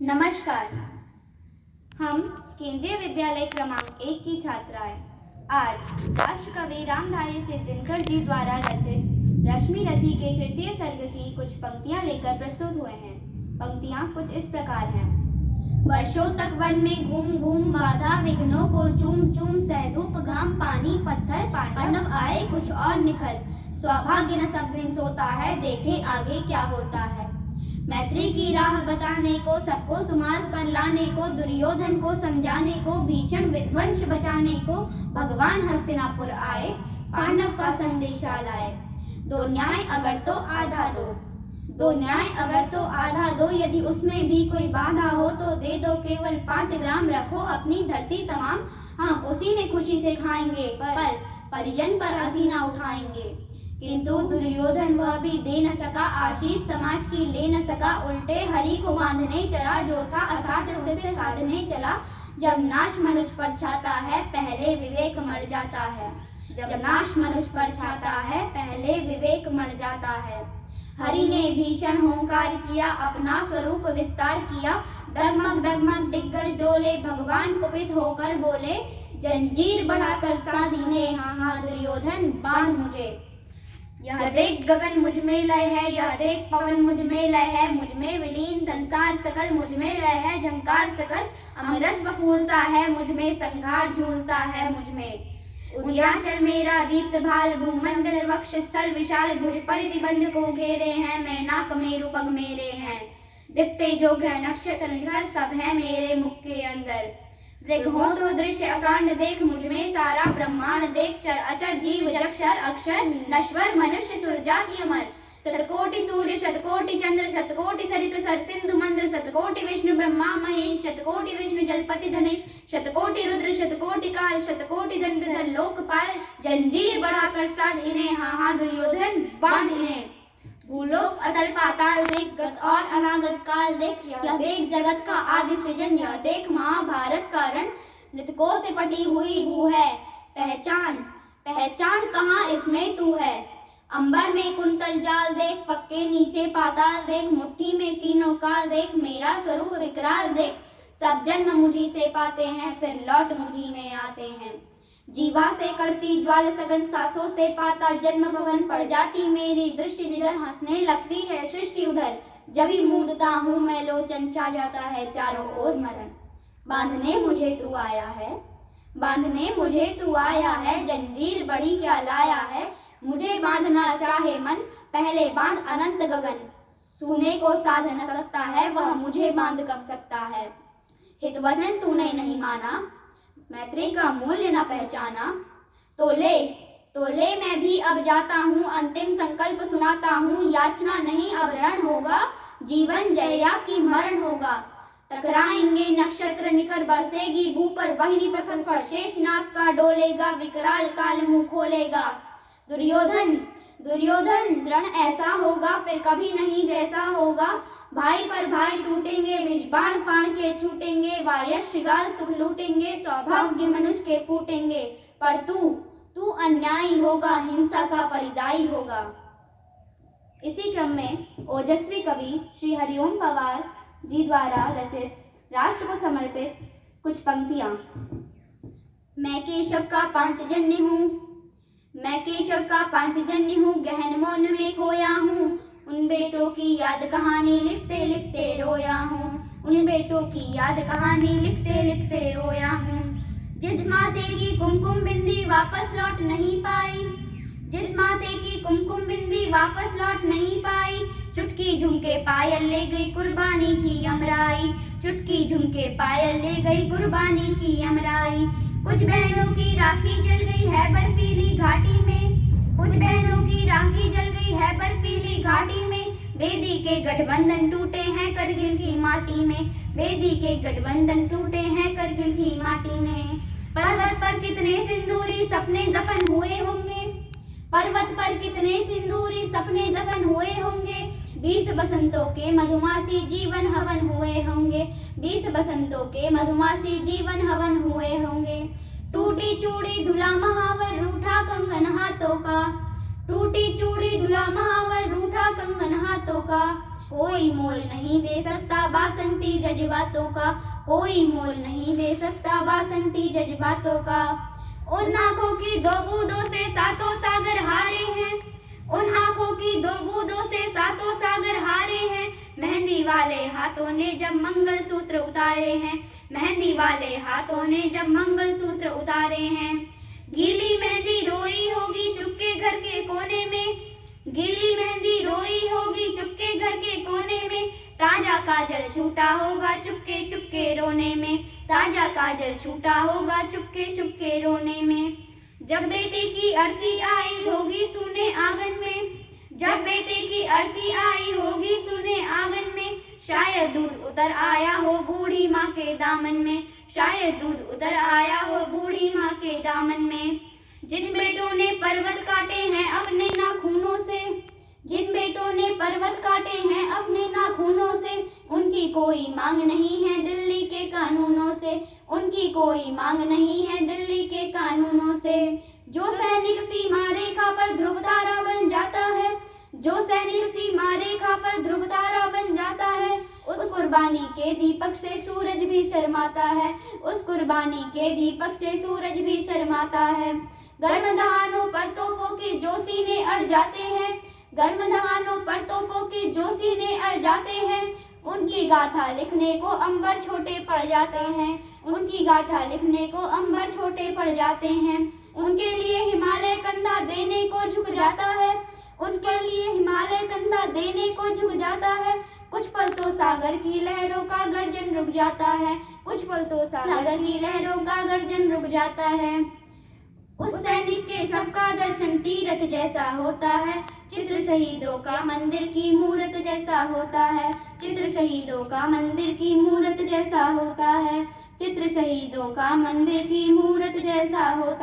नमस्कार। हम केंद्रीय विद्यालय क्रमांक 1 की छात्राएं आज राष्ट्रकवि रामधारी सिंह दिनकर जी द्वारा रचित रश्मि रथी के तृतीय सर्ग की कुछ पंक्तियां लेकर प्रस्तुत हुए हैं। पंक्तियां कुछ इस प्रकार हैं। वर्षों तक वन में घूम घूम बाधा विघ्नों को चूम चूम सहधूप घाम पानी पत्थर पांडव आए कुछ और निखर सौभाग्य न सब दिन सोता है देखे आगे क्या होता है। मैत्री की राह बताने को सबको सुमार्ग पर लाने को दुर्योधन को समझाने को भीषण विध्वंस बचाने को भगवान हस्तिनापुर आए पांडव का संदेशा लाए। दो न्याय अगर तो आधा दो, दो न्याय अगर तो आधा दो, यदि उसमें भी कोई बाधा हो तो दे दो केवल 5 ग्राम रखो अपनी धरती तमाम, हम उसी में खुशी से खाएंगे पर परिजन पर हंसी ना उठाएंगे। किंतु दुर्योधन वह भी दे न सका आशीष समाज की ले न सका, उल्टे हरि को बांधने चला जो था असाध्य उसे साधने चला। जब नाश मनुष्य पर छाता है पहले विवेक मर जाता है, जब नाश मनुष्य पर छाता है पहले विवेक मर जाता है। हरि ने भीषण होंकार किया अपना स्वरूप विस्तार किया, डगमग डगमग दिग्गज डोले भगवान कुपित होकर बोले जंजीर बढ़ाकर साधीने हाँ हाँ दुर्योधन बांध मुझे। यह देख गगन मुझ में लय है, यह देख पवन मुझ में लय है, मुझ में विलीन संसार सकल मुझ में लय है झंकार सकल, अमृत फूलता है मुझ में संघार झूलता है मुझ में। उदयाचल मेरा दीप्त भाल भूमंडल वक्ष स्थल विशाल भुज परिधिबंध को घेरे हैं, मैनाक मेरु पग मेरे हैं, दीप्ते जो ग्रह नक्षत्र निखर सब है मेरे मुख के अंदर। दृग हो तो दृश्य अकांड देख मुझ में सारा ब्रह्मांड देख, चर अचर जीव जक्षर अक्षर नश्वर मनुष्य सुरजाति अमर। शतकोटि सूर्य शतकोटि चंद्र शतकोटि सरित सर सिंधु मंद्र, शतकोटि विष्णु ब्रह्मा महेश शतकोटि विष्णु जलपति धनेश, शतकोटि रुद्र शतकोटि काल शतकोटि दंडधर लोकपाल, जंजीर बढ़ाकर साध इन्हें हाँ हाँ दुर्योधन बांध इन्हें। भूलोक अतल पाताल देख गत और अनागत काल देख, यह देख जगत का आदि सृजन, यह देख महाभारत का रण मृतकों से पटी हुई भू है। पहचान पहचान कहाँ इसमें तू है, अंबर में कुंतल जाल देख पक्के नीचे पाताल देख, मुट्ठी में तीनों काल देख मेरा स्वरूप विकराल देख। सब जन्म मुझी से पाते हैं फिर लौट मुझी में आते हैं, जीवा से करती ज्वाल सघन सांसों से पाता जन्म भवन पड़ जाती मेरी दृष्टि जिधर हंसने लगती है सृष्टि उधर, जभी मूंदता हूँ मैं लोचन छा जाता है चारों ओर मरण। बांधने मुझे तू आया है, बांधने मुझे तू आया है, जंजीर बड़ी क्या लाया है, मुझे बांधना चाहे मन पहले बांध अनंत गगन। सूने को साध न सकता है वह मुझे बांध कब सकता है। हित वचन तूने नहीं माना मैत्री का मूल्य न पहचाना, तो ले मैं भी अब जाता हूँ अंतिम संकल्प सुनाता हूँ, याचना नहीं अब रण होगा जीवन जया की मरण होगा। टकराएंगे नक्षत्र निकर बरसेगी भू पर वही प्रखर पर शेष नाग का डोलेगा विकराल काल मुंह खोलेगा। दुर्योधन दुर्योधन रण ऐसा होगा फिर कभी नहीं जैसा होगा, भाई पर भाई टूटेंगे विष बाण फाड़ के छूटेंगे, वायस श्रृगाल सुख लूटेंगे सौभाग्य मनुष्य के फूटेंगे। पर तू अन्यायी होगा हिंसा का परिदायी होगा। इसी क्रम में ओजस्वी कवि श्री हरिओम पवार जी द्वारा रचित राष्ट्र को समर्पित कुछ पंक्तियां। मैं केशव का पांचजन्य हूँ, मैं केशव का पांचजन्य हूँ, गहन मौन में खोया हूँ, उन बेटों की याद कहानी लिखते लिखते रोया हूँ, उन बेटों की याद कहानी लिखते लिखते रोया हूँ। जिस माथे की कुमकुम बिंदी वापस लौट नहीं पाई, जिस माथे की कुमकुम बिंदी वापस लौट नहीं पाई, चुटकी झुमके पायल ले गई कुर्बानी की अमराई, चुटकी झुमके पायल ले गई कुर्बानी की अमराई। कुछ बहनों की राखी जल गई है बर्फीली घाटी में, कुछ बहनों की राखी जल गई है बर्फीली घाटी में, बेदी के गठबंधन टूटे हैं करगिल की माटी में, बेदी के गठबंधन टूटे हैं करगिल की माटी में। पर्वत पर कितने सिंदूरी सपने दफन हुए होंगे, पर्वत पर कितने सिंदूरी सपने दफन हुए होंगे, 20 बसंतों के मधुमासी जीवन हवन हुए होंगे, 20 बसंतों के मधुमासी जीवन हवन हुए होंगे। टूटी चूड़ी धुला महावर रूठा कंगन हाथों का, टूटी चूड़ी धुला महावर रूठा कंगन हाथों का, कोई मोल नहीं दे सकता बासंती जज्बातों का, कोई मोल नहीं दे सकता बासंती जज्बातों का। उन आँखों की दो बूंदों से सातों सागर हारे हैं, उन आँखों की दो बूंदों से सातों सागर हारे हैं। मेहंदी वाले हाथों ने जब मंगलसूत्र उतारे हैं, मेहंदी वाले हाथों ने जब मंगलसूत्र उतारे हैं। गीली मेहंदी रोई होगी चुपके घर के कोने में, गीली मेहंदी रोई होगी चुपके घर के कोने में। ताजा काजल छूटा होगा चुपके चुपके रोने में, ताजा काजल छूटा होगा चुपके चुपके रोने में। जब बेटे की अर्थी आई होगी सूने आंगन में, जब बेटे की अर्थी आई होगी सूने आंगन में। शायद दूध उतर आया हो बूढ़ी माँ के दामन में, शायद दूध उतर आया हो बूढ़ी माँ के दामन में। जिन बेटों ने पर्वत काटे हैं अपने नाखूनों से, जिन बेटों ने पर्वत काटे हैं अपने नाखूनों से। उनकी कोई मांग नहीं है दिल्ली के कानूनों से, उनकी कोई मांग नहीं है दिल्ली के कानूनों से। जो सैनिक सीमा रेखा पर ध्रुव तारा बन जाता है, जो सैनिक सीमा रेखा पर ध्रुव तारा बन जाता है। उस कुर्बानी के दीपक से सूरज भी शर्माता है, उस कुर्बानी के दीपक से सूरज भी शर्माता है। गर्म दहानों पर तोपों के जो सीने अड़ जाते हैं, गर्म दहानों पर तोपों के जो सीने अड़ जाते हैं। उनकी गाथा लिखने को अंबर छोटे पड़ जाते हैं, उनकी गाथा लिखने को अंबर छोटे पड़ जाते हैं। उनके लिए हिमालय कंधा देने को झुक जाता है, उनके लिए हिमालय कंधा देने को झुक जाता है। कुछ पल तो सागर की लहरों का गर्जन रुक जाता है, कुछ पल तो सागर की लहरों का गर्जन रुक जाता है। उस सैनिक के शव का दर्शन तीरथ जैसा होता है, चित्र शहीदों का मंदिर की मूरत जैसा होता है, चित्र शहीदों का मंदिर की मूरत जैसा होता है, चित्र शहीदों का मंदिर की मूरत जैसा होता है।